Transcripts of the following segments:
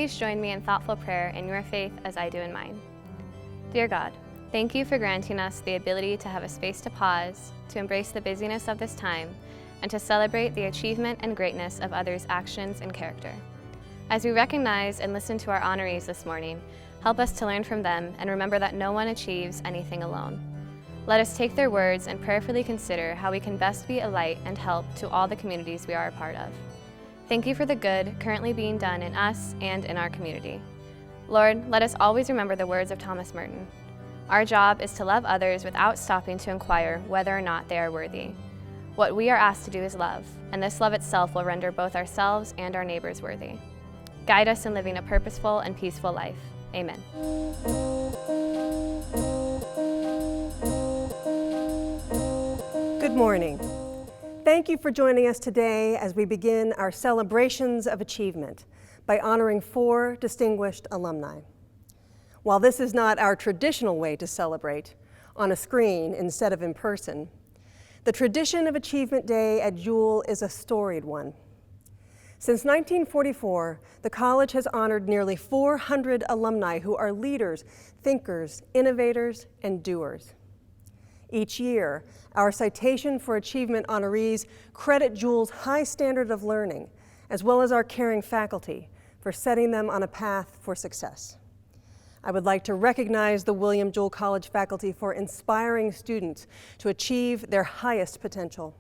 please join me in thoughtful prayer in your faith as I do in mine. Dear God, thank you for granting us the ability to have a space to pause, to embrace the busyness of this time, and to celebrate the achievement and greatness of others' actions and character. As we recognize and listen to our honorees this morning, help us to learn from them and remember that no one achieves anything alone. Let us take their words and prayerfully consider how we can best be a light and help to all the communities we are a part of. Thank you for the good currently being done in us and in our community. Lord, let us always remember the words of Thomas Merton. Our job is to love others without stopping to inquire whether or not they are worthy. What we are asked to do is love, and this love itself will render both ourselves and our neighbors worthy. Guide us in living a purposeful and peaceful life. Amen. Good morning. Thank you for joining us today as we begin our celebrations of achievement by honoring 4 distinguished alumni. While this is not our traditional way to celebrate, on a screen instead of in person, the tradition of Achievement Day at Jewell is a storied one. Since 1944, the college has honored nearly 400 alumni who are leaders, thinkers, innovators, and doers. Each year, our Citation for Achievement honorees credit Jewell's high standard of learning, as well as our caring faculty, for setting them on a path for success. I would like to recognize the Jewell College faculty for inspiring students to achieve their highest potential.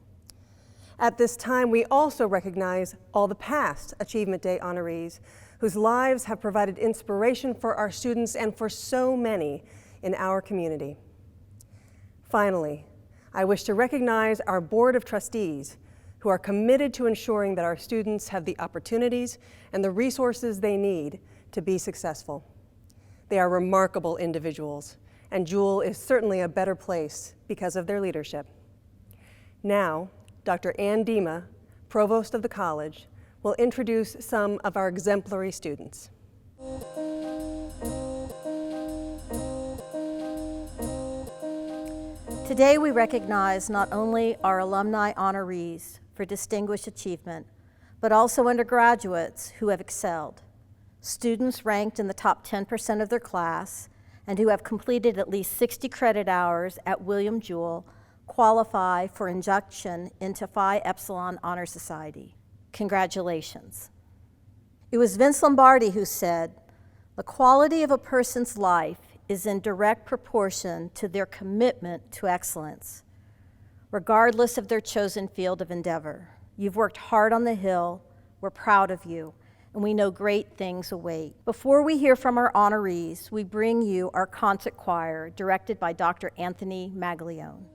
At this time, we also recognize all the past Achievement Day honorees whose lives have provided inspiration for our students and for so many in our community. Finally, I wish to recognize our Board of Trustees who are committed to ensuring that our students have the opportunities and the resources they need to be successful. They are remarkable individuals, and Jewell is certainly a better place because of their leadership. Now, Dr. Ann Dima, Provost of the college, will introduce some of our exemplary students. Today we recognize not only our alumni honorees for distinguished achievement, but also undergraduates who have excelled. Students ranked in the top 10% of their class and who have completed at least 60 credit hours at William Jewell qualify for induction into Phi Epsilon Honor Society. Congratulations. It was Vince Lombardi who said, "The quality of a person's life is in direct proportion to their commitment to excellence, regardless of their chosen field of endeavor. You've worked hard on the Hill, we're proud of you, and we know great things await." Before we hear from our honorees, we bring you our concert choir, directed by Dr. Anthony Maglione.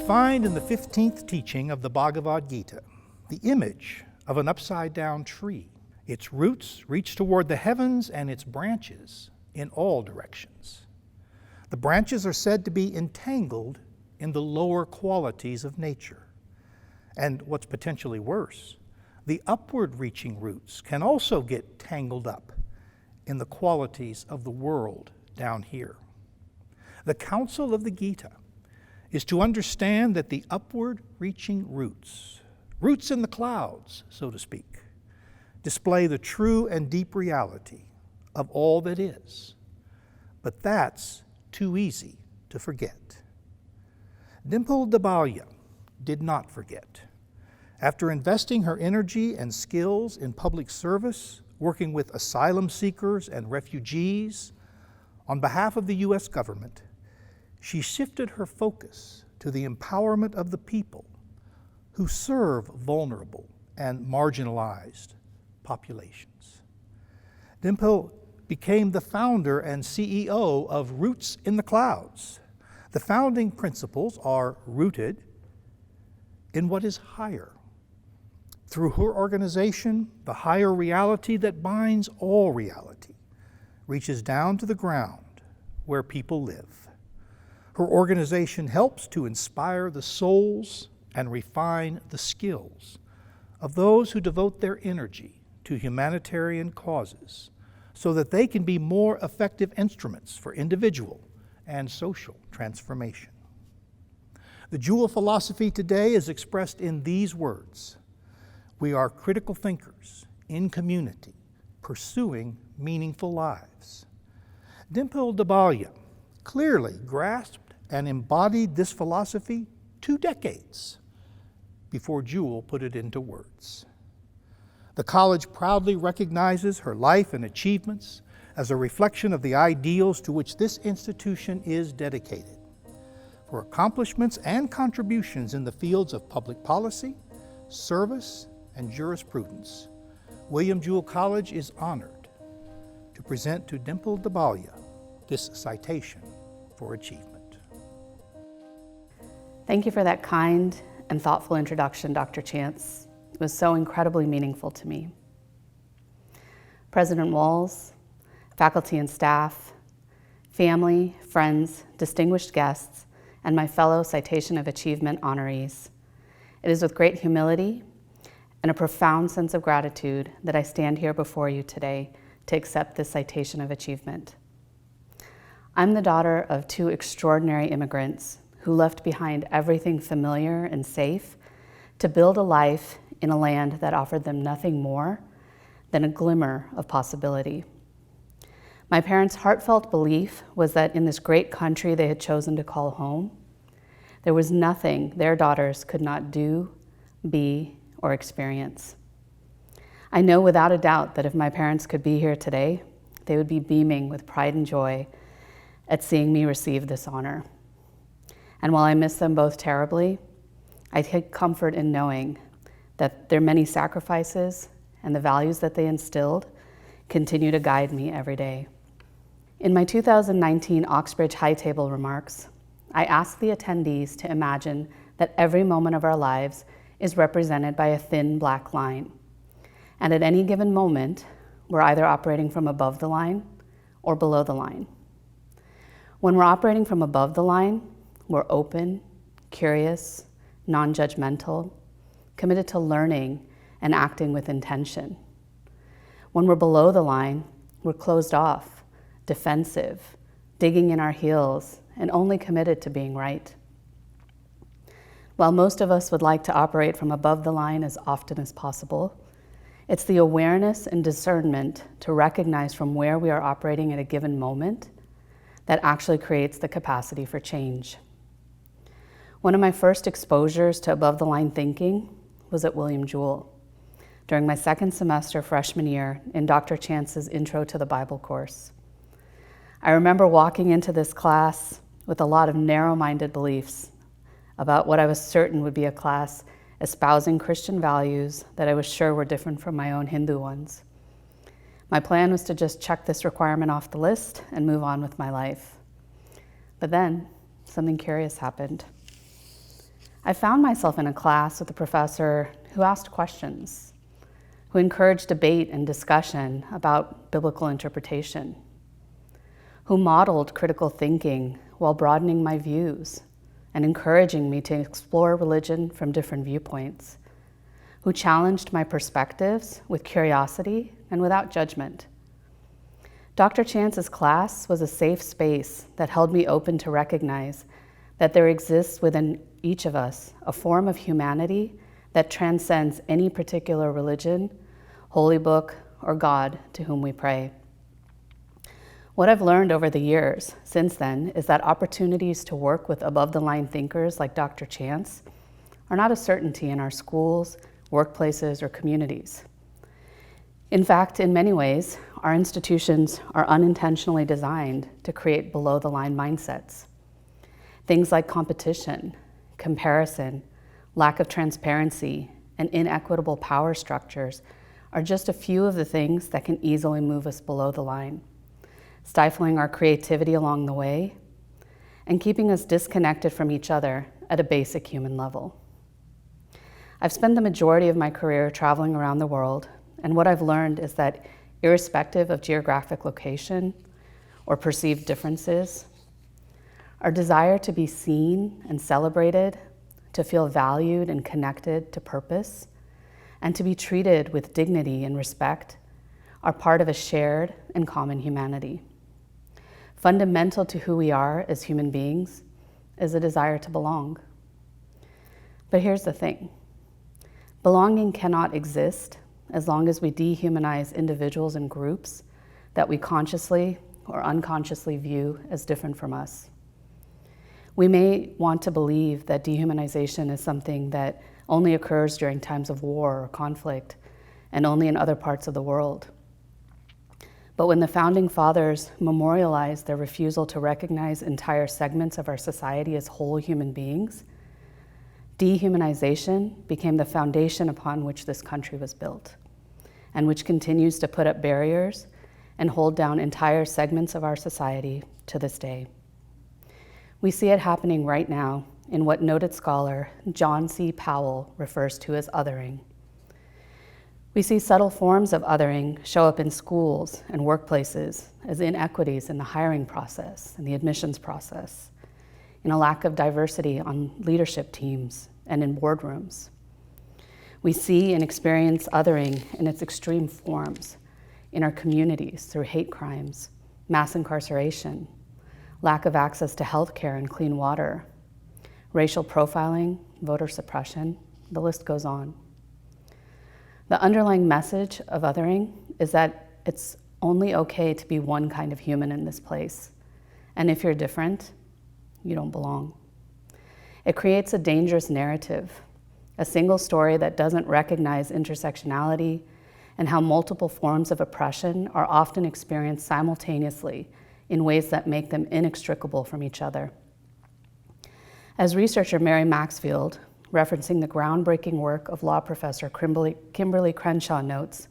find in the 15th teaching of the Bhagavad Gita the image of an upside-down tree. Its roots reach toward the heavens and its branches in all directions. The branches are said to be entangled in the lower qualities of nature. And what's potentially worse, the upward-reaching roots can also get tangled up in the qualities of the world down here. The counsel of the Gita is to understand that the upward-reaching roots in the clouds, so to speak, display the true and deep reality of all that is. But that's too easy to forget. Dimple Dhabalia did not forget. After investing her energy and skills in public service, working with asylum seekers and refugees on behalf of the U.S. government, she shifted her focus to the empowerment of the people who serve vulnerable and marginalized populations. Dimple became the founder and CEO of Roots in the Clouds. The founding principles are rooted in what is higher. Through her organization, the higher reality that binds all reality reaches down to the ground where people live. Her organization helps to inspire the souls and refine the skills of those who devote their energy to humanitarian causes so that they can be more effective instruments for individual and social transformation. The Jewell philosophy today is expressed in these words: we are critical thinkers in community, pursuing meaningful lives. Dimple Dhabalia clearly grasped and embodied this philosophy 2 decades before Jewell put it into words. The college proudly recognizes her life and achievements as a reflection of the ideals to which this institution is dedicated. For accomplishments and contributions in the fields of public policy, service, and jurisprudence, Jewell College is honored to present to Dimple Dhabalia this citation for achievement. Thank you for that kind and thoughtful introduction, Dr. Chance. It was so incredibly meaningful to me. President Walls, faculty and staff, family, friends, distinguished guests, and my fellow Citation of Achievement honorees, it is with great humility and a profound sense of gratitude that I stand here before you today to accept this Citation of Achievement. I'm the daughter of 2 extraordinary immigrants who left behind everything familiar and safe to build a life in a land that offered them nothing more than a glimmer of possibility. My parents' heartfelt belief was that in this great country they had chosen to call home, there was nothing their daughters could not do, be, or experience. I know without a doubt that if my parents could be here today, they would be beaming with pride and joy at seeing me receive this honor. And while I miss them both terribly, I take comfort in knowing that their many sacrifices and the values that they instilled continue to guide me every day. In my 2019 Oxbridge High Table remarks, I asked the attendees to imagine that every moment of our lives is represented by a thin black line. And at any given moment, we're either operating from above the line or below the line. When we're operating from above the line, we're open, curious, non-judgmental, committed to learning and acting with intention. When we're below the line, we're closed off, defensive, digging in our heels, and only committed to being right. While most of us would like to operate from above the line as often as possible, it's the awareness and discernment to recognize from where we are operating at a given moment that actually creates the capacity for change. One of my first exposures to above-the-line thinking was at Jewell during my 2nd semester freshman year in Dr. Chance's Intro to the Bible course. I remember walking into this class with a lot of narrow-minded beliefs about what I was certain would be a class espousing Christian values that I was sure were different from my own Hindu ones. My plan was to just check this requirement off the list and move on with my life. But then something curious happened. I found myself in a class with a professor who asked questions, who encouraged debate and discussion about biblical interpretation, who modeled critical thinking while broadening my views and encouraging me to explore religion from different viewpoints, who challenged my perspectives with curiosity and without judgment. Dr. Chance's class was a safe space that held me open to recognize that there exists within each of us a form of humanity that transcends any particular religion, holy book, or God to whom we pray. What I've learned over the years since then is that opportunities to work with above-the-line thinkers like Dr. Chance are not a certainty in our schools, workplaces, or communities. In fact, in many ways, our institutions are unintentionally designed to create below-the-line mindsets. Things like competition, comparison, lack of transparency, and inequitable power structures are just a few of the things that can easily move us below the line, stifling our creativity along the way, and keeping us disconnected from each other at a basic human level. I've spent the majority of my career traveling around the world, and what I've learned is that irrespective of geographic location or perceived differences, our desire to be seen and celebrated, to feel valued and connected to purpose, and to be treated with dignity and respect are part of a shared and common humanity. Fundamental to who we are as human beings is a desire to belong. But here's the thing. Belonging cannot exist as long as we dehumanize individuals and groups that we consciously or unconsciously view as different from us. We may want to believe that dehumanization is something that only occurs during times of war or conflict and only in other parts of the world. But when the Founding Fathers memorialized their refusal to recognize entire segments of our society as whole human beings, dehumanization became the foundation upon which this country was built, and which continues to put up barriers and hold down entire segments of our society to this day. We see it happening right now in what noted scholar John C. Powell refers to as othering. We see subtle forms of othering show up in schools and workplaces as inequities in the hiring process and the admissions process, in a lack of diversity on leadership teams and in boardrooms. We see and experience othering in its extreme forms in our communities through hate crimes, mass incarceration, lack of access to health care and clean water, racial profiling, voter suppression, the list goes on. The underlying message of othering is that it's only okay to be one kind of human in this place. And if you're different, you don't belong. It creates a dangerous narrative, a single story that doesn't recognize intersectionality and how multiple forms of oppression are often experienced simultaneously in ways that make them inextricable from each other. As researcher Mary Maxfield, referencing the groundbreaking work of law professor Kimberly Crenshaw notes,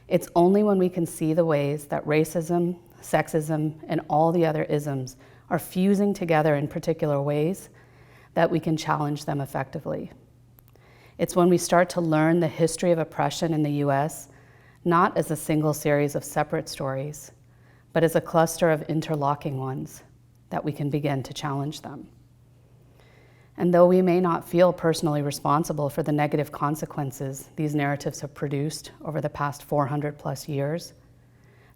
it's only when we can see the ways that racism, sexism, and all the other isms are fusing together in particular ways that we can challenge them effectively. It's when we start to learn the history of oppression in the US, not as a single series of separate stories, but as a cluster of interlocking ones, that we can begin to challenge them. And though we may not feel personally responsible for the negative consequences these narratives have produced over the past 400 plus years,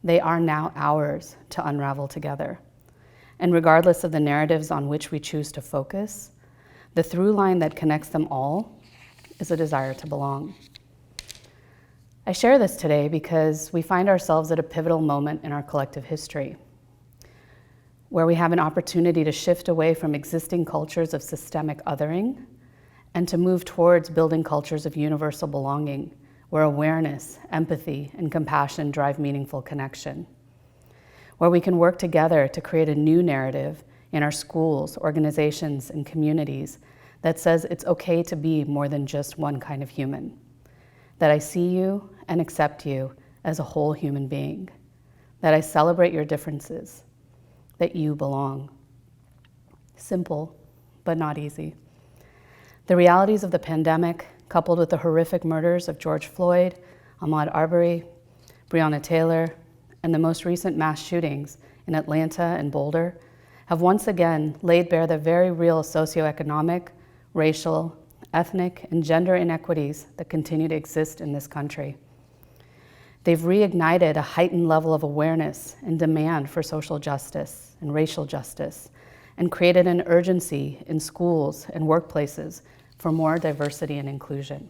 they are now ours to unravel together. And regardless of the narratives on which we choose to focus, the through line that connects them all is a desire to belong. I share this today because we find ourselves at a pivotal moment in our collective history, where we have an opportunity to shift away from existing cultures of systemic othering and to move towards building cultures of universal belonging, where awareness, empathy, and compassion drive meaningful connection, where we can work together to create a new narrative in our schools, organizations, and communities that says it's okay to be more than just one kind of human, that I see you and accept you as a whole human being, that I celebrate your differences, that you belong. Simple, but not easy. The realities of the pandemic, coupled with the horrific murders of George Floyd, Ahmaud Arbery, Breonna Taylor, and the most recent mass shootings in Atlanta and Boulder, have once again laid bare the very real socioeconomic, racial, ethnic, and gender inequities that continue to exist in this country. They've reignited a heightened level of awareness and demand for social justice and racial justice, and created an urgency in schools and workplaces for more diversity and inclusion.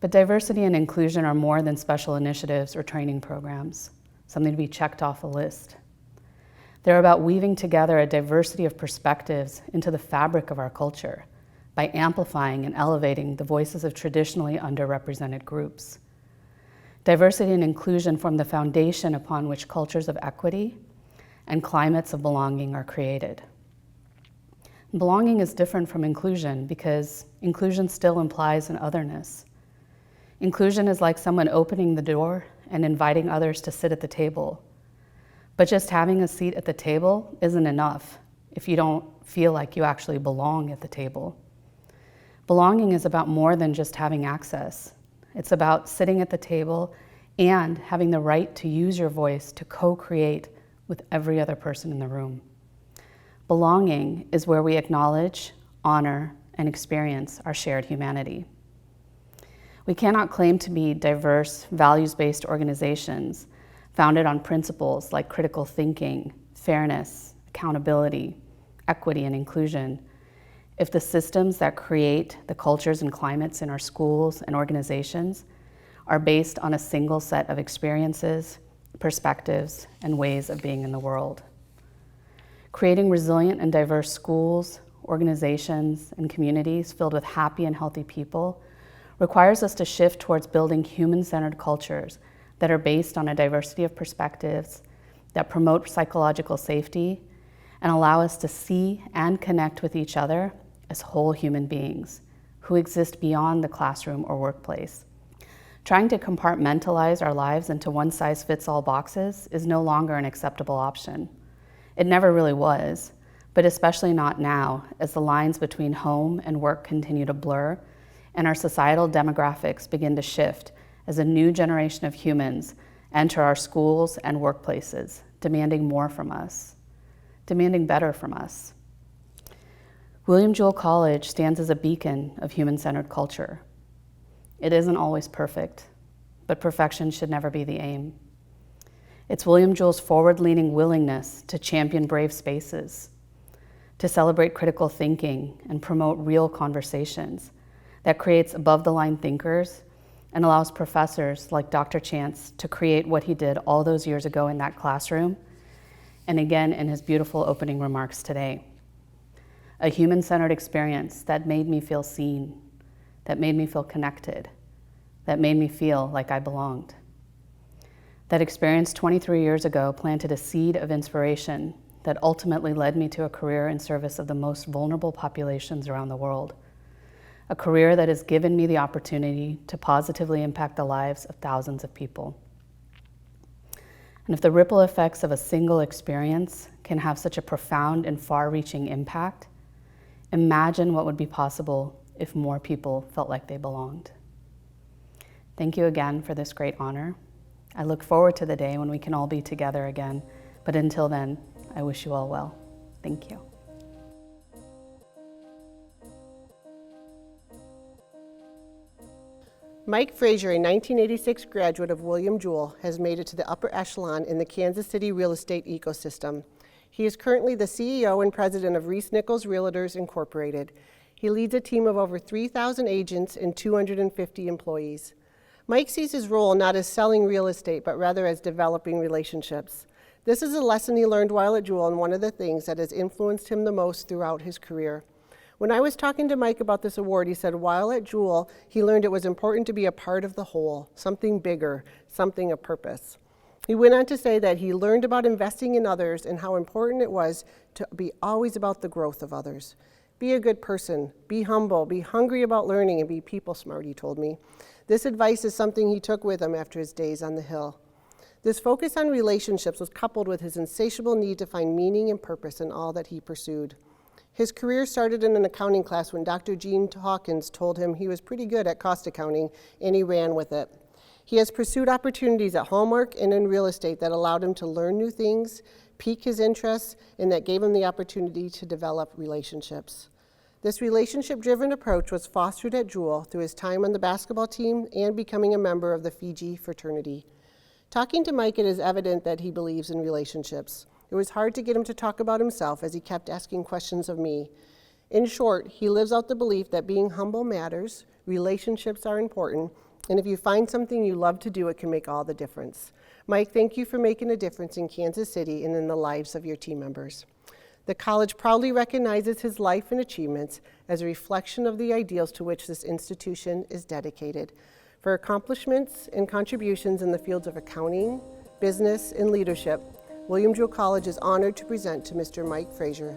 But diversity and inclusion are more than special initiatives or training programs, something to be checked off a list. They're about weaving together a diversity of perspectives into the fabric of our culture by amplifying and elevating the voices of traditionally underrepresented groups. Diversity and inclusion form the foundation upon which cultures of equity and climates of belonging are created. Belonging is different from inclusion because inclusion still implies an otherness. Inclusion is like someone opening the door and inviting others to sit at the table. But just having a seat at the table isn't enough if you don't feel like you actually belong at the table. Belonging is about more than just having access. It's about sitting at the table and having the right to use your voice to co-create with every other person in the room. Belonging is where we acknowledge, honor, and experience our shared humanity. We cannot claim to be diverse, values-based organizations founded on principles like critical thinking, fairness, accountability, equity, and inclusion if the systems that create the cultures and climates in our schools and organizations are based on a single set of experiences, perspectives, and ways of being in the world. Creating resilient and diverse schools, organizations, and communities filled with happy and healthy people requires us to shift towards building human-centered cultures that are based on a diversity of perspectives, that promote psychological safety, and allow us to see and connect with each other as whole human beings who exist beyond the classroom or workplace. Trying to compartmentalize our lives into one-size-fits-all boxes is no longer an acceptable option. It never really was, but especially not now, as the lines between home and work continue to blur, and our societal demographics begin to shift as a new generation of humans enter our schools and workplaces, demanding more from us, demanding better from us. Jewell College stands as a beacon of human-centered culture. It isn't always perfect, but perfection should never be the aim. It's Jewell's forward-leaning willingness to champion brave spaces, to celebrate critical thinking and promote real conversations that creates above-the-line thinkers and allows professors like Dr. Chance to create what he did all those years ago in that classroom, and again in his beautiful opening remarks today. A human-centered experience that made me feel seen, that made me feel connected, that made me feel like I belonged. That experience 23 years ago planted a seed of inspiration that ultimately led me to a career in service of the most vulnerable populations around the world. A career that has given me the opportunity to positively impact the lives of thousands of people. And if the ripple effects of a single experience can have such a profound and far-reaching impact, imagine what would be possible if more people felt like they belonged. Thank you again for this great honor. I look forward to the day when we can all be together again, but until then, I wish you all well. Thank you. Mike Frazier, a 1986 graduate of William Jewell, has made it to the upper echelon in the Kansas City real estate ecosystem. He is currently the CEO and president of Reese Nichols Realtors Incorporated. He leads a team of over 3,000 agents and 250 employees. Mike sees his role not as selling real estate, but rather as developing relationships. This is a lesson he learned while at Jewell and one of the things that has influenced him the most throughout his career. When I was talking to Mike about this award, he said while at Jewell, he learned it was important to be a part of the whole, something bigger, something of purpose. He went on to say that he learned about investing in others and how important it was to be always about the growth of others. Be a good person, be humble, be hungry about learning, and be people smart, he told me. This advice is something he took with him after his days on the Hill. This focus on relationships was coupled with his insatiable need to find meaning and purpose in all that he pursued. His career started in an accounting class when Dr. Gene Hawkins told him he was pretty good at cost accounting, and he ran with it. He has pursued opportunities at Hallmark and in real estate that allowed him to learn new things, pique his interests, and that gave him the opportunity to develop relationships. This relationship-driven approach was fostered at Jewell through his time on the basketball team and becoming a member of the Fiji fraternity. Talking to Mike, it is evident that he believes in relationships. It was hard to get him to talk about himself as he kept asking questions of me. In short, he lives out the belief that being humble matters, relationships are important, and if you find something you love to do, it can make all the difference. Mike, thank you for making a difference in Kansas City and in the lives of your team members. The college proudly recognizes his life and achievements as a reflection of the ideals to which this institution is dedicated. For accomplishments and contributions in the fields of accounting, business, and leadership, William Jewell College is honored to present to Mr. Mike Frazier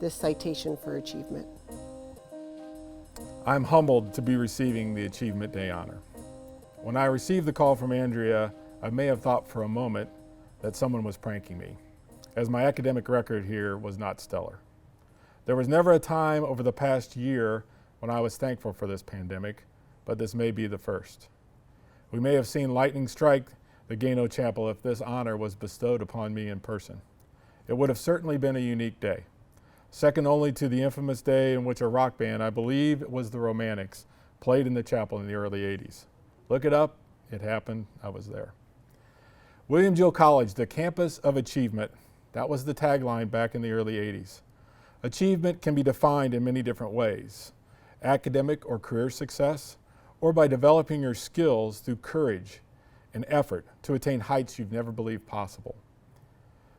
this citation for achievement. I'm humbled to be receiving the Achievement Day honor. When I received the call from Andrea, I may have thought for a moment that someone was pranking me, as my academic record here was not stellar. There was never a time over the past year when I was thankful for this pandemic, but this may be the first. We may have seen lightning strike the Gano Chapel if this honor was bestowed upon me in person. It would have certainly been a unique day, second only to the infamous day in which a rock band, I believe it was the Romantics, played in the chapel in the early 80s. Look it up, it happened, I was there. William Jewell College, the campus of achievement, that was the tagline back in the early 80s. Achievement can be defined in many different ways: academic or career success, or by developing your skills through courage and effort to attain heights you've never believed possible.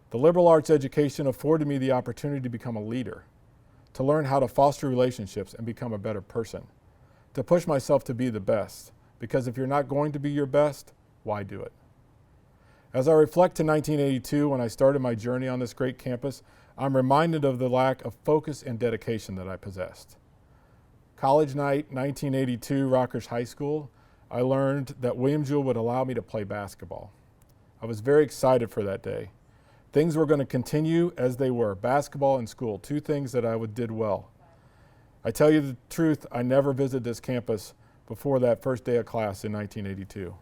The liberal arts education afforded me the opportunity to become a leader, to learn how to foster relationships and become a better person, to push myself to be the best, because if you're not going to be your best, why do it? As I reflect to 1982, when I started my journey on this great campus, I'm reminded of the lack of focus and dedication that I possessed. College night, 1982, Rockers High School, I learned that William Jewell would allow me to play basketball. I was very excited for that day. Things were going to continue as they were, basketball and school, two things that I did well. I tell you the truth, I never visited this campus before that first day of class in 1982.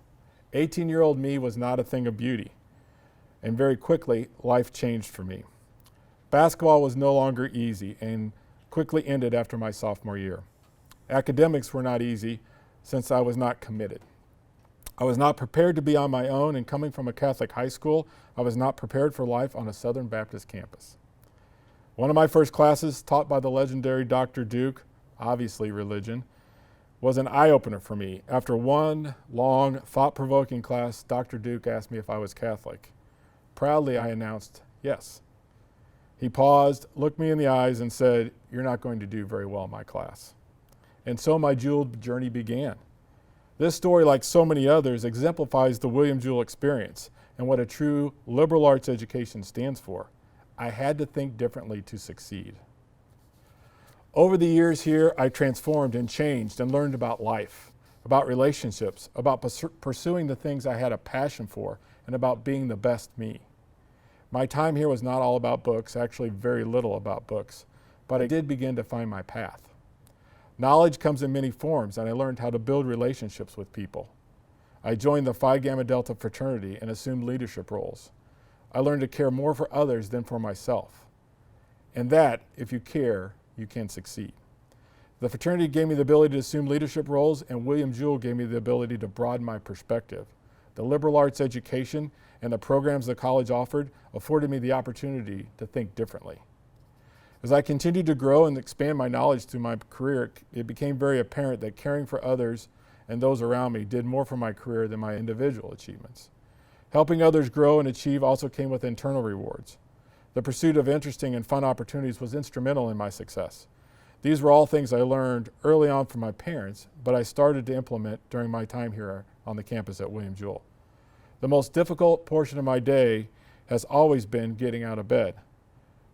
18-year-old me was not a thing of beauty, and very quickly, life changed for me. Basketball was no longer easy and quickly ended after my sophomore year. Academics were not easy since I was not committed. I was not prepared to be on my own, and coming from a Catholic high school, I was not prepared for life on a Southern Baptist campus. One of my first classes, taught by the legendary Dr. Duke, obviously religion, was an eye-opener for me. After one long, thought-provoking class, Dr. Duke asked me if I was Catholic. Proudly, I announced, yes. He paused, looked me in the eyes, and said, "You're not going to do very well in my class." And so my Jewell journey began. This story, like so many others, exemplifies the William Jewell experience and what a true liberal arts education stands for. I had to think differently to succeed. Over the years here, I transformed and changed and learned about life, about relationships, about pursuing the things I had a passion for, and about being the best me. My time here was not all about books, actually very little about books, but I did begin to find my path. Knowledge comes in many forms, and I learned how to build relationships with people. I joined the Phi Gamma Delta fraternity and assumed leadership roles. I learned to care more for others than for myself. And that, if you care, you can succeed. The fraternity gave me the ability to assume leadership roles, and William Jewell gave me the ability to broaden my perspective. The liberal arts education and the programs the college offered afforded me the opportunity to think differently. As I continued to grow and expand my knowledge through my career, it became very apparent that caring for others and those around me did more for my career than my individual achievements. Helping others grow and achieve also came with internal rewards. The pursuit of interesting and fun opportunities was instrumental in my success. These were all things I learned early on from my parents, but I started to implement during my time here on the campus at William Jewell. The most difficult portion of my day has always been getting out of bed.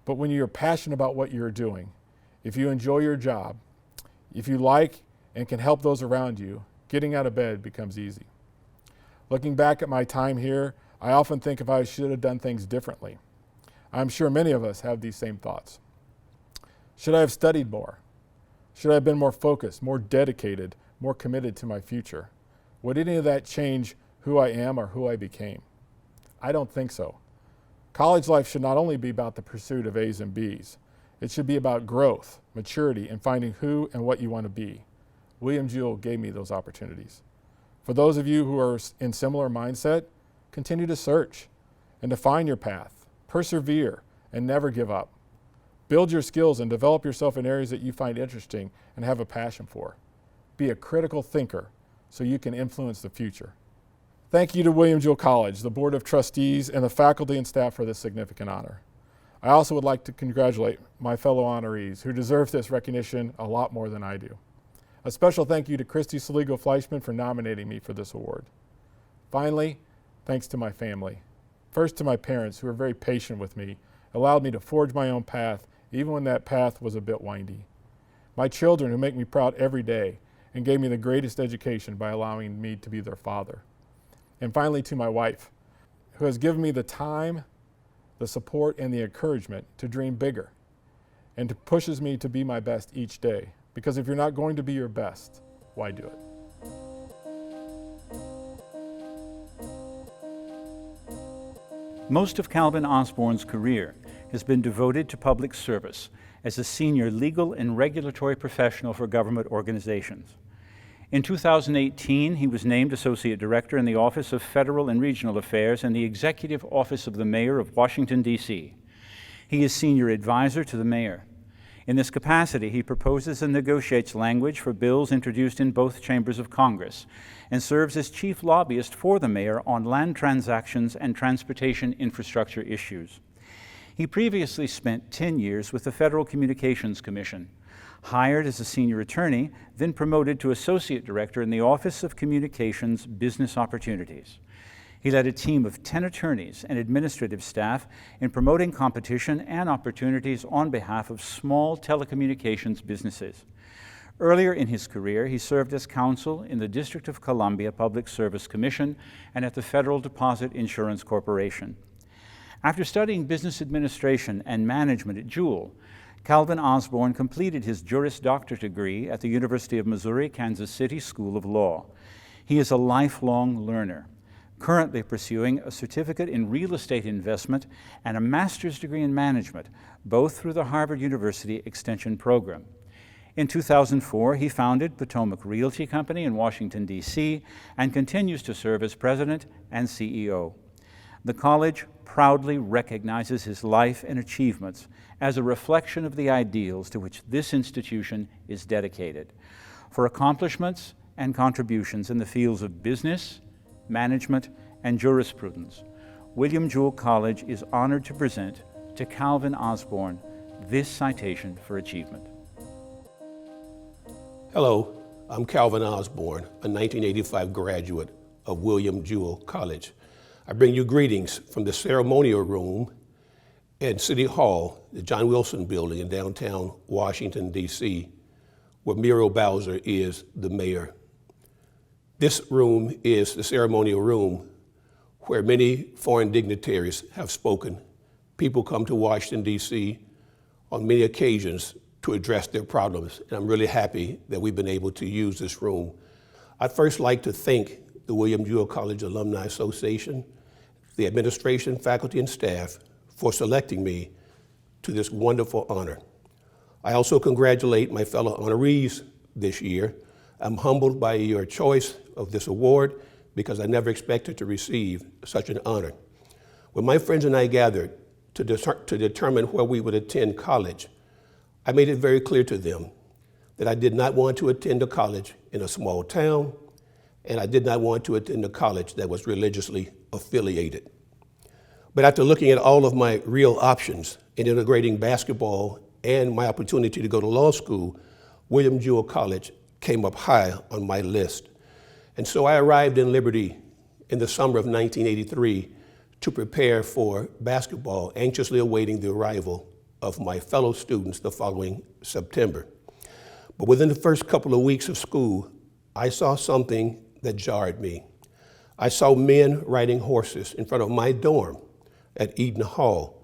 But when you're passionate about what you're doing, if you enjoy your job, if you like and can help those around you, getting out of bed becomes easy. Looking back at my time here, I often think if I should have done things differently. I'm sure many of us have these same thoughts. Should I have studied more? Should I have been more focused, more dedicated, more committed to my future? Would any of that change who I am or who I became? I don't think so. College life should not only be about the pursuit of A's and B's. It should be about growth, maturity, and finding who and what you want to be. William Jewell gave me those opportunities. For those of you who are in similar mindset, continue to search and define your path, persevere, and never give up. Build your skills and develop yourself in areas that you find interesting and have a passion for. Be a critical thinker so you can influence the future. Thank you to William Jewell College, the Board of Trustees, and the faculty and staff for this significant honor. I also would like to congratulate my fellow honorees who deserve this recognition a lot more than I do. A special thank you to Christy Saligo-Fleischman for nominating me for this award. Finally, thanks to my family. First to my parents, who were very patient with me, allowed me to forge my own path, even when that path was a bit windy. My children, who make me proud every day and gave me the greatest education by allowing me to be their father. And finally, to my wife, who has given me the time, the support, and the encouragement to dream bigger and pushes me to be my best each day. Because if you're not going to be your best, why do it? Most of Calvin Osborne's career has been devoted to public service as a senior legal and regulatory professional for government organizations. In 2018, he was named Associate Director in the Office of Federal and Regional Affairs and the Executive Office of the Mayor of Washington, D.C. He is Senior Advisor to the Mayor. In this capacity, he proposes and negotiates language for bills introduced in both chambers of Congress and serves as chief lobbyist for the mayor on land transactions and transportation infrastructure issues. He previously spent 10 years with the Federal Communications Commission, hired as a senior attorney, then promoted to associate director in the Office of Communications Business Opportunities. He led a team of 10 attorneys and administrative staff in promoting competition and opportunities on behalf of small telecommunications businesses. Earlier in his career, he served as counsel in the District of Columbia Public Service Commission and at the Federal Deposit Insurance Corporation. After studying business administration and management at Jewell, Calvin Osborne completed his Juris Doctor degree at the University of Missouri-Kansas City School of Law. He is a lifelong learner, currently pursuing a certificate in real estate investment and a master's degree in management, both through the Harvard University Extension Program. In 2004, he founded Potomac Realty Company in Washington, D.C., and continues to serve as president and CEO. The college proudly recognizes his life and achievements as a reflection of the ideals to which this institution is dedicated. For accomplishments and contributions in the fields of business, management, and jurisprudence, William Jewell College is honored to present to Calvin Osborne this citation for achievement. Hello, I'm Calvin Osborne, a 1985 graduate of William Jewell College. I bring you greetings from the ceremonial room at City Hall, the John Wilson Building in downtown Washington, D.C., where Muriel Bowser is the mayor. This room is the ceremonial room where many foreign dignitaries have spoken. People come to Washington, D.C. on many occasions to address their problems, and I'm really happy that we've been able to use this room. I'd first like to thank the William Jewell College Alumni Association, the administration, faculty, and staff for selecting me to this wonderful honor. I also congratulate my fellow honorees this year. I'm humbled by your choice of this award because I never expected to receive such an honor. When my friends and I gathered to determine where we would attend college, I made it very clear to them that I did not want to attend a college in a small town, and I did not want to attend a college that was religiously affiliated. But after looking at all of my real options in integrating basketball and my opportunity to go to law school, William Jewell College came up high on my list. And so I arrived in Liberty in the summer of 1983 to prepare for basketball, anxiously awaiting the arrival of my fellow students the following September. But within the first couple of weeks of school, I saw something that jarred me. I saw men riding horses in front of my dorm at Eden Hall,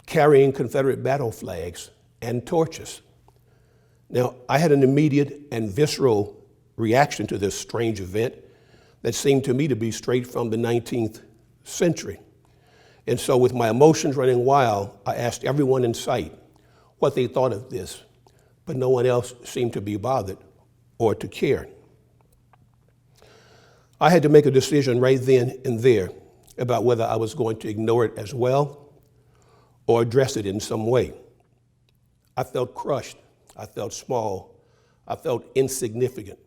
carrying Confederate battle flags and torches. Now, I had an immediate and visceral reaction to this strange event that seemed to me to be straight from the 19th century. And so with my emotions running wild, I asked everyone in sight what they thought of this, but no one else seemed to be bothered or to care. I had to make a decision right then and there about whether I was going to ignore it as well or address it in some way. I felt crushed. I felt small. I felt insignificant.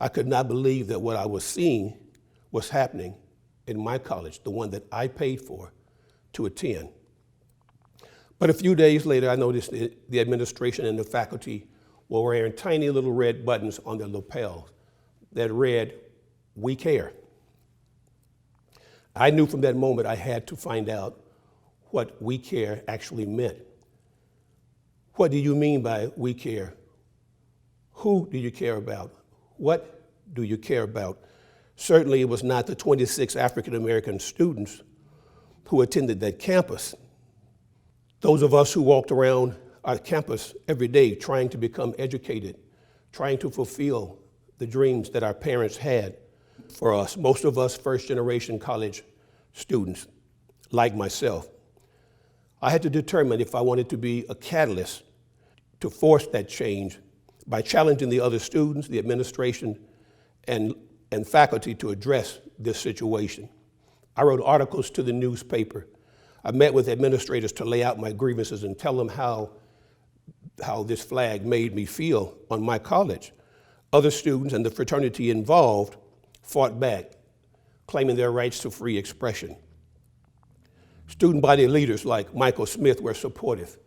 I could not believe that what I was seeing was happening in my college, the one that I paid for to attend. But a few days later, I noticed that the administration and the faculty were wearing tiny little red buttons on their lapels that read, "We care." I knew from that moment I had to find out what "we care" actually meant. What do you mean by "we care"? Who do you care about? What do you care about? Certainly it was not the 26 African American students who attended that campus. Those of us who walked around our campus every day trying to become educated, trying to fulfill the dreams that our parents had for us, most of us first-generation college students, like myself. I had to determine if I wanted to be a catalyst to force that change by challenging the other students, the administration, and faculty to address this situation. I wrote articles to the newspaper. I met with administrators to lay out my grievances and tell them how this flag made me feel on my college. Other students and the fraternity involved fought back, claiming their rights to free expression. Student body leaders like Michael Smith were supportive.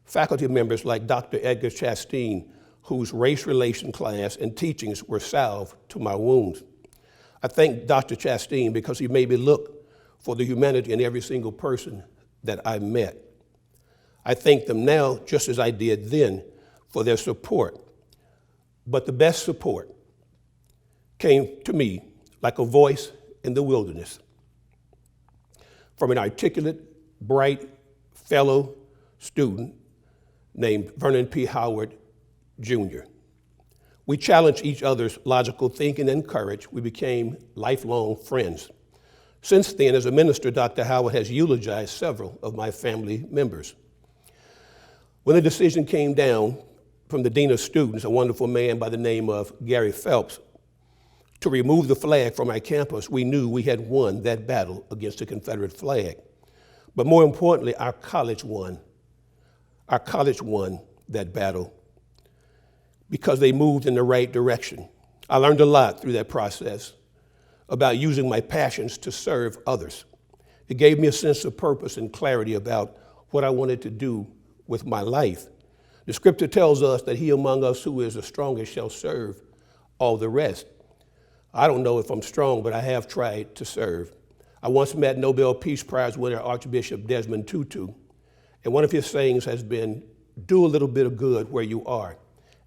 Faculty members like Dr. Edgar Chastain, whose race relation class and teachings were salve to my wounds. I thank Dr. Chastain because he made me look for the humanity in every single person that I met. I thank them now, just as I did then, for their support. But the best support came to me like a voice in the wilderness from an articulate, bright fellow student named Vernon P. Howard, Jr. We challenged each other's logical thinking and courage. We became lifelong friends. Since then, as a minister, Dr. Howard has eulogized several of my family members. When the decision came down from the dean of students, a wonderful man by the name of Gary Phelps, to remove the flag from our campus, we knew we had won that battle against the Confederate flag. But more importantly, our college won. Our college won that battle because they moved in the right direction. I learned a lot through that process about using my passions to serve others. It gave me a sense of purpose and clarity about what I wanted to do with my life. The scripture tells us that he among us who is the strongest shall serve all the rest. I don't know if I'm strong, but I have tried to serve. I once met Nobel Peace Prize winner Archbishop Desmond Tutu, and one of his sayings has been, "Do a little bit of good where you are.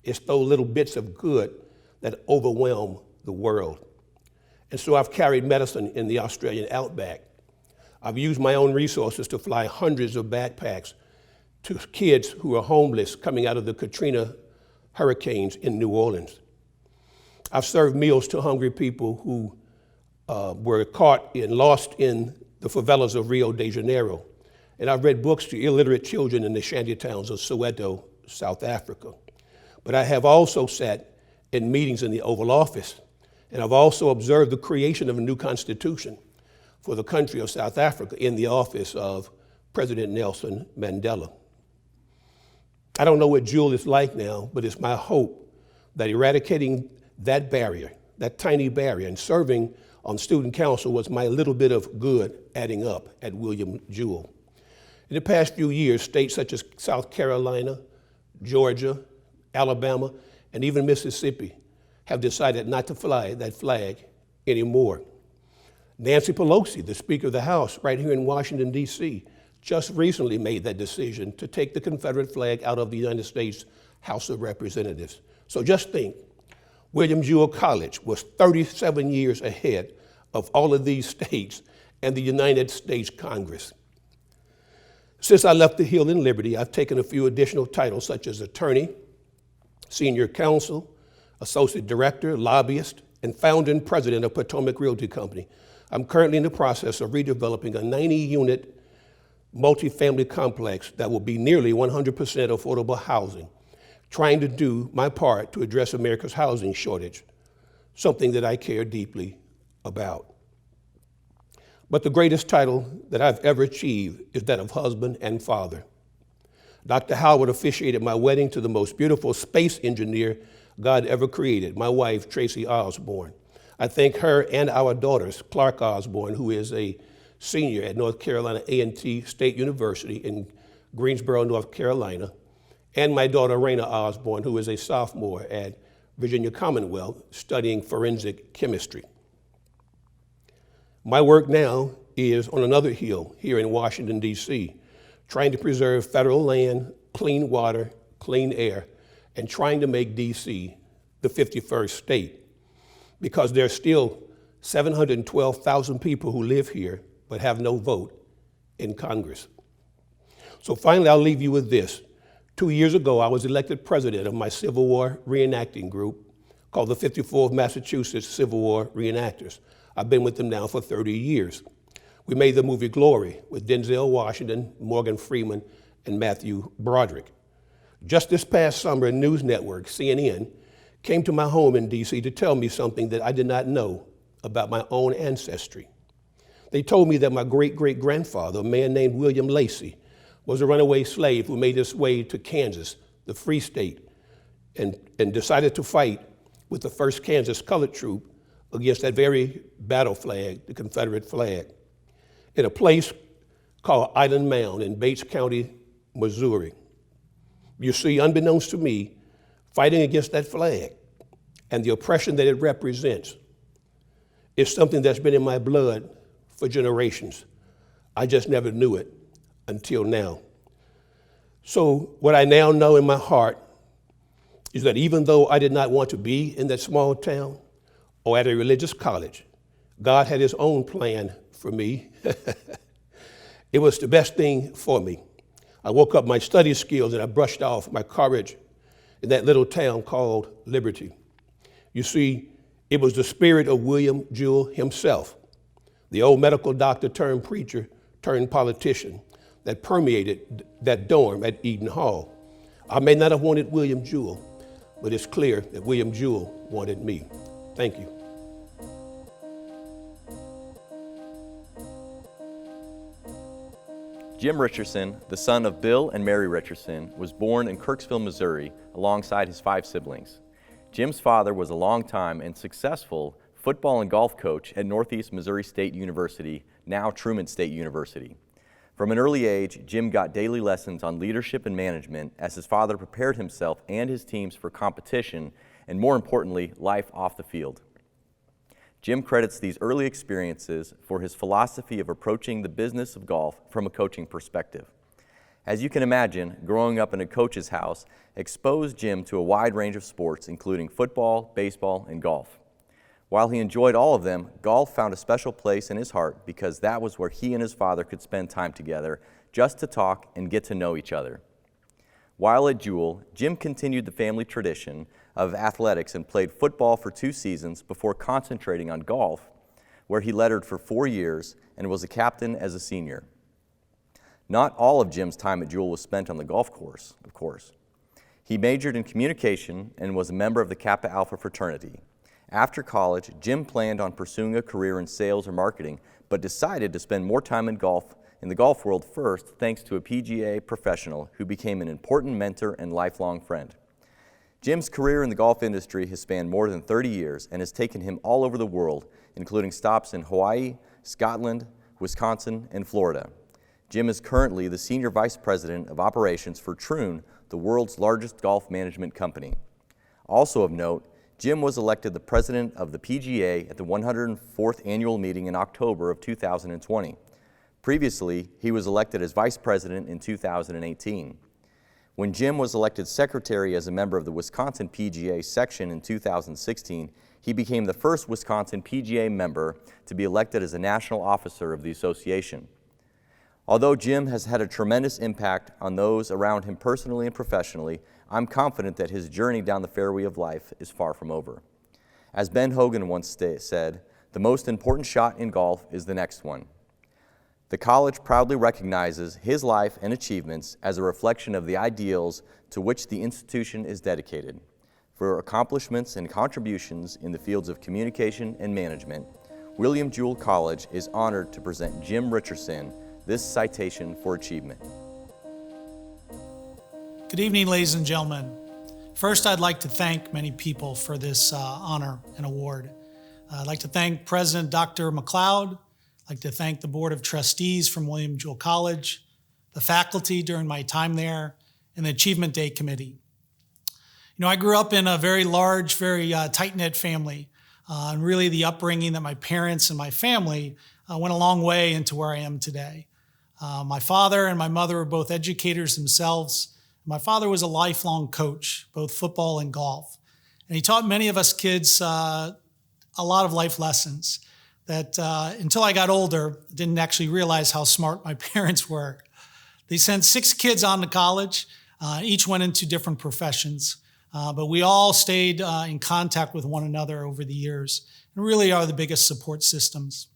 It's those little bits of good that overwhelm the world." And so I've carried medicine in the Australian outback. I've used my own resources to fly hundreds of backpacks to kids who are homeless coming out of the Katrina hurricanes in New Orleans. I've served meals to hungry people who were caught and lost in the favelas of Rio de Janeiro. And I've read books to illiterate children in the shanty towns of Soweto, South Africa. But I have also sat in meetings in the Oval Office, and I've also observed the creation of a new constitution for the country of South Africa in the office of President Nelson Mandela. I don't know what Jewell is like now, but it's my hope that eradicating that barrier, that tiny barrier, and serving on student council was my little bit of good adding up at William Jewell. In the past few years, states such as South Carolina, Georgia, Alabama, and even Mississippi have decided not to fly that flag anymore. Nancy Pelosi, the Speaker of the House right here in Washington, D.C., just recently made that decision to take the Confederate flag out of the United States House of Representatives. So just think, William Jewell College was 37 years ahead of all of these states and the United States Congress. Since I left the Hill in Liberty, I've taken a few additional titles such as attorney, senior counsel, associate director, lobbyist, and founder and president of Potomac Realty Company. I'm currently in the process of redeveloping a 90-unit multifamily complex that will be nearly 100% affordable housing, trying to do my part to address America's housing shortage, something that I care deeply about. But the greatest title that I've ever achieved is that of husband and father. Dr. Howard officiated my wedding to the most beautiful space engineer God ever created, my wife, Tracy Osborne. I thank her and our daughters, Clark Osborne, who is a senior at North Carolina A&T State University in Greensboro, North Carolina, and my daughter, Raina Osborne, who is a sophomore at Virginia Commonwealth studying forensic chemistry. My work now is on another hill here in Washington, D.C., trying to preserve federal land, clean water, clean air, and trying to make D.C. the 51st state, because there's still 712,000 people who live here but have no vote in Congress. So finally, I'll leave you with this. 2 years ago, I was elected president of my Civil War reenacting group called the 54th Massachusetts Civil War Reenactors. I've been with them now for 30 years. We made the movie Glory with Denzel Washington, Morgan Freeman, and Matthew Broderick. Just this past summer, a news network, CNN, came to my home in D.C. to tell me something that I did not know about my own ancestry. They told me that my great-great-grandfather, a man named William Lacey, was a runaway slave who made his way to Kansas, the Free State, and decided to fight with the 1st Kansas Colored Troop against that very battle flag, the Confederate flag, in a place called Island Mound in Bates County, Missouri. You see, unbeknownst to me, fighting against that flag and the oppression that it represents is something that's been in my blood for generations. I just never knew it until now. So what I now know in my heart is that even though I did not want to be in that small town or at a religious college, God had his own plan for me. It was the best thing for me. I woke up my study skills and I brushed off my courage in that little town called Liberty. You see, it was the spirit of William Jewell himself, the old medical doctor turned preacher turned politician, that permeated that dorm at Eden Hall. I may not have wanted William Jewell, but it's clear that William Jewell wanted me. Thank you. Jim Richerson, the son of Bill and Mary Richardson, was born in Kirksville, Missouri, alongside his 5 siblings. Jim's father was a longtime and successful football and golf coach at Northeast Missouri State University, now Truman State University. From an early age, Jim got daily lessons on leadership and management as his father prepared himself and his teams for competition and, more importantly, life off the field. Jim credits these early experiences for his philosophy of approaching the business of golf from a coaching perspective. As you can imagine, growing up in a coach's house exposed Jim to a wide range of sports, including football, baseball, and golf. While he enjoyed all of them, golf found a special place in his heart because that was where he and his father could spend time together just to talk and get to know each other. While at Jewell, Jim continued the family tradition of athletics and played football for 2 seasons before concentrating on golf, where he lettered for 4 years and was a captain as a senior. Not all of Jim's time at Jewell was spent on the golf course, of course. He majored in communication and was a member of the Kappa Alpha fraternity. After college, Jim planned on pursuing a career in sales or marketing, but decided to spend more time in the golf world first, thanks to a PGA professional who became an important mentor and lifelong friend. Jim's career in the golf industry has spanned more than 30 years and has taken him all over the world, including stops in Hawaii, Scotland, Wisconsin, and Florida. Jim is currently the Senior Vice President of Operations for Troon, the world's largest golf management company. Also of note, Jim was elected the president of the PGA at the 104th annual meeting in October of 2020. Previously, he was elected as vice president in 2018. When Jim was elected secretary as a member of the Wisconsin PGA section in 2016, he became the first Wisconsin PGA member to be elected as a national officer of the association. Although Jim has had a tremendous impact on those around him personally and professionally, I'm confident that his journey down the fairway of life is far from over. As Ben Hogan once said, the most important shot in golf is the next one. The college proudly recognizes his life and achievements as a reflection of the ideals to which the institution is dedicated. For accomplishments and contributions in the fields of communication and management, William Jewell College is honored to present Jim Richerson this citation for achievement. Good evening, ladies and gentlemen. First, I'd like to thank many people for this honor and award. I'd like to thank President Dr. McLeod. I'd like to thank the Board of Trustees from William Jewell College, the faculty during my time there, and the Achievement Day Committee. You know, I grew up in a very large, very tight-knit family, and really the upbringing that my parents and my family went a long way into where I am today. My father and my mother were both educators themselves. My father was a lifelong coach, both football and golf. And he taught many of us kids a lot of life lessons that until I got older, didn't actually realize how smart my parents were. They sent 6 kids on to college. Each went into different professions. But we all stayed in contact with one another over the years and really are the biggest support systems.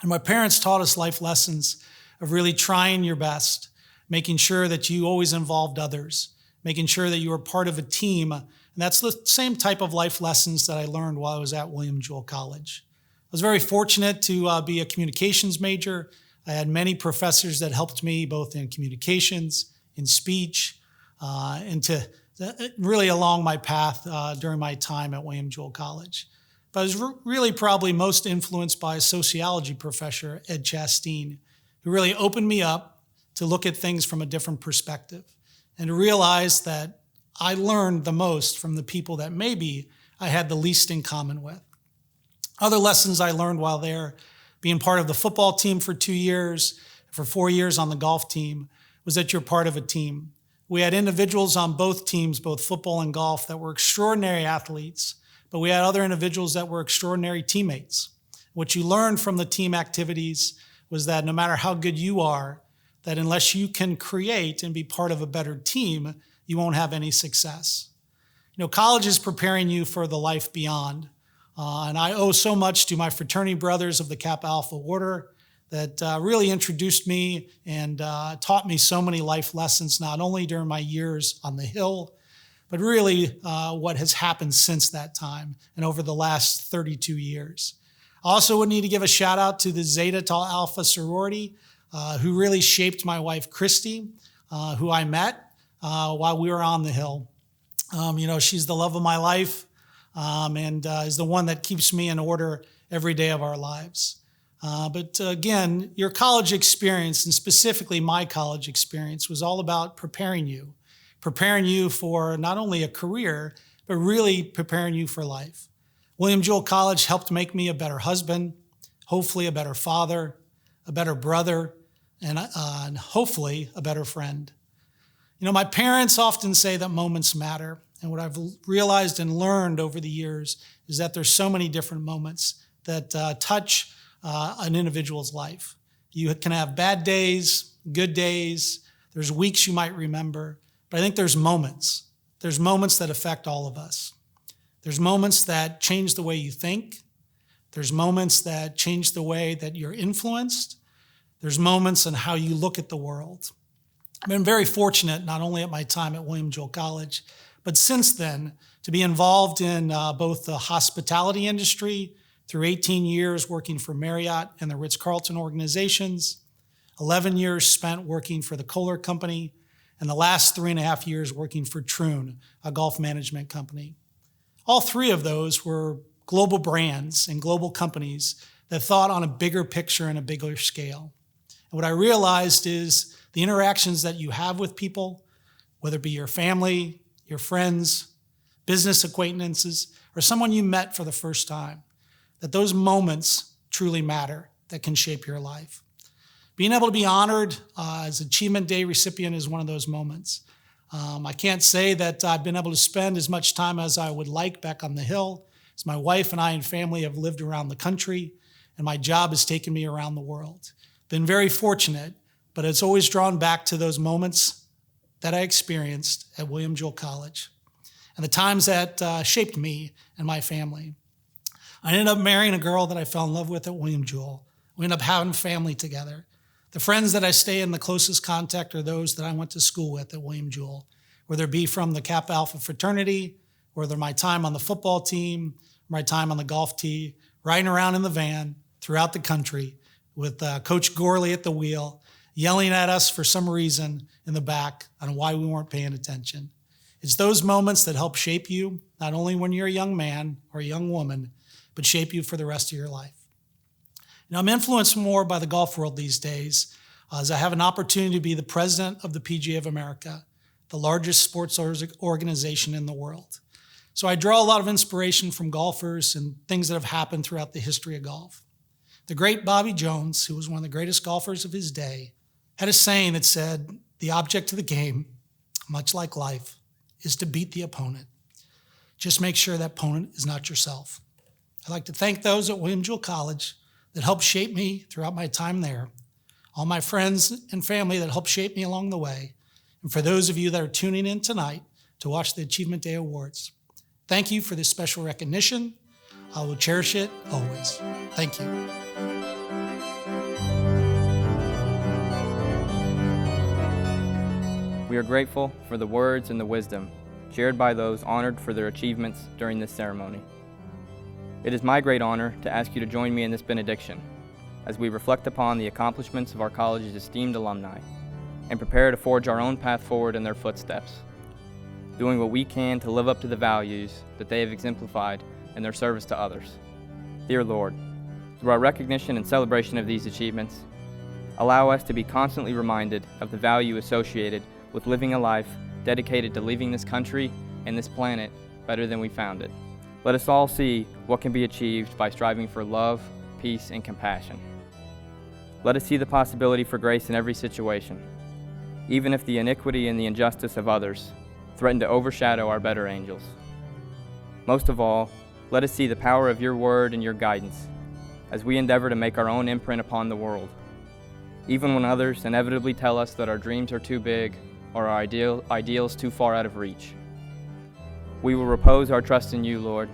And my parents taught us life lessons of really trying your best, making sure that you always involved others, making sure that you were part of a team. And that's the same type of life lessons that I learned while I was at William Jewell College. I was very fortunate to be a communications major. I had many professors that helped me both in communications, in speech, and to really along my path during my time at William Jewell College. But I was really probably most influenced by a sociology professor, Ed Chasteen, who really opened me up to look at things from a different perspective and to realize that I learned the most from the people that maybe I had the least in common with. Other lessons I learned while there, being part of the football team for 2 years, for 4 years on the golf team, was that you're part of a team. We had individuals on both teams, both football and golf, that were extraordinary athletes, but we had other individuals that were extraordinary teammates. What you learned from the team activities was that no matter how good you are, that unless you can create and be part of a better team, you won't have any success. You know, college is preparing you for the life beyond. And I owe so much to my fraternity brothers of the Kappa Alpha Order that really introduced me and taught me so many life lessons, not only during my years on the Hill, but really what has happened since that time and over the last 32 years. I also would need to give a shout out to the Zeta Tau Alpha sorority, who really shaped my wife, Christy, who I met while we were on the Hill. You know, she's the love of my life. And is the one that keeps me in order every day of our lives. But again, your college experience, and specifically my college experience, was all about preparing you for not only a career, but really preparing you for life. William Jewell College helped make me a better husband, hopefully a better father, a better brother, and hopefully a better friend. You know, my parents often say that moments matter. And what I've realized and learned over the years is that there's so many different moments that touch an individual's life. You can have bad days, good days, there's weeks you might remember, but I think there's moments. There's moments that affect all of us. There's moments that change the way you think. There's moments that change the way that you're influenced. There's moments in how you look at the world. I've been very fortunate, not only at my time at William Jewell College, but since then, to be involved in both the hospitality industry through 18 years working for Marriott and the Ritz-Carlton organizations, 11 years spent working for the Kohler Company, and the last 3.5 years working for Troon, a golf management company. All 3 of those were global brands and global companies that thought on a bigger picture and a bigger scale. And what I realized is the interactions that you have with people, whether it be your family, your friends, business acquaintances, or someone you met for the first time, that those moments truly matter that can shape your life. Being able to be honored as Achievement Day recipient is one of those moments. I can't say that I've been able to spend as much time as I would like back on the Hill, as my wife and I and family have lived around the country, and my job has taken me around the world. Been very fortunate, but it's always drawn back to those moments that I experienced at William Jewell College and the times that shaped me and my family. I ended up marrying a girl that I fell in love with at William Jewell. We ended up having family together. The friends that I stay in the closest contact are those that I went to school with at William Jewell, whether it be from the Kappa Alpha fraternity, whether my time on the football team, my time on the golf tee, riding around in the van throughout the country with Coach Gorley at the wheel, yelling at us for some reason in the back on why we weren't paying attention. It's those moments that help shape you, not only when you're a young man or a young woman, but shape you for the rest of your life. Now, I'm influenced more by the golf world these days, as I have an opportunity to be the president of the PGA of America, the largest sports organization in the world. So I draw a lot of inspiration from golfers and things that have happened throughout the history of golf. The great Bobby Jones, who was one of the greatest golfers of his day, had a saying that said, "The object of the game, much like life, is to beat the opponent. Just make sure that opponent is not yourself." I'd like to thank those at William Jewell College that helped shape me throughout my time there, all my friends and family that helped shape me along the way, and for those of you that are tuning in tonight to watch the Achievement Day Awards. Thank you for this special recognition. I will cherish it always. Thank you. We are grateful for the words and the wisdom shared by those honored for their achievements during this ceremony. It is my great honor to ask you to join me in this benediction as we reflect upon the accomplishments of our college's esteemed alumni and prepare to forge our own path forward in their footsteps, doing what we can to live up to the values that they have exemplified in their service to others. Dear Lord, through our recognition and celebration of these achievements, allow us to be constantly reminded of the value associated with living a life dedicated to leaving this country and this planet better than we found it. Let us all see what can be achieved by striving for love, peace, and compassion. Let us see the possibility for grace in every situation, even if the iniquity and the injustice of others threaten to overshadow our better angels. Most of all, let us see the power of your word and your guidance as we endeavor to make our own imprint upon the world, even when others inevitably tell us that our dreams are too big or our ideals too far out of reach. We will repose our trust in you, Lord,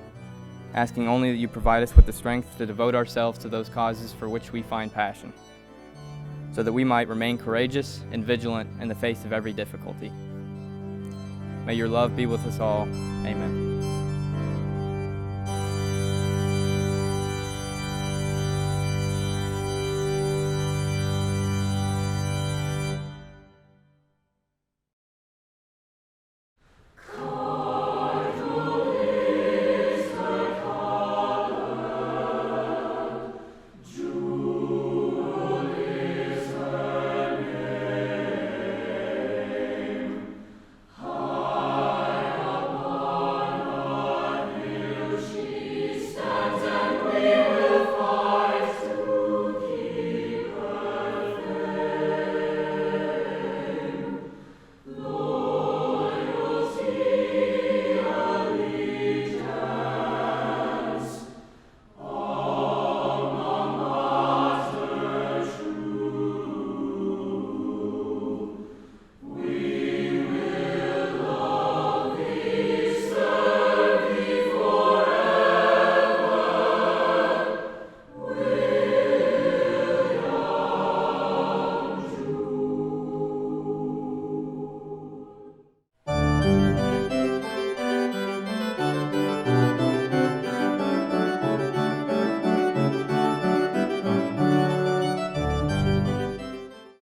asking only that you provide us with the strength to devote ourselves to those causes for which we find passion, so that we might remain courageous and vigilant in the face of every difficulty. May your love be with us all. Amen.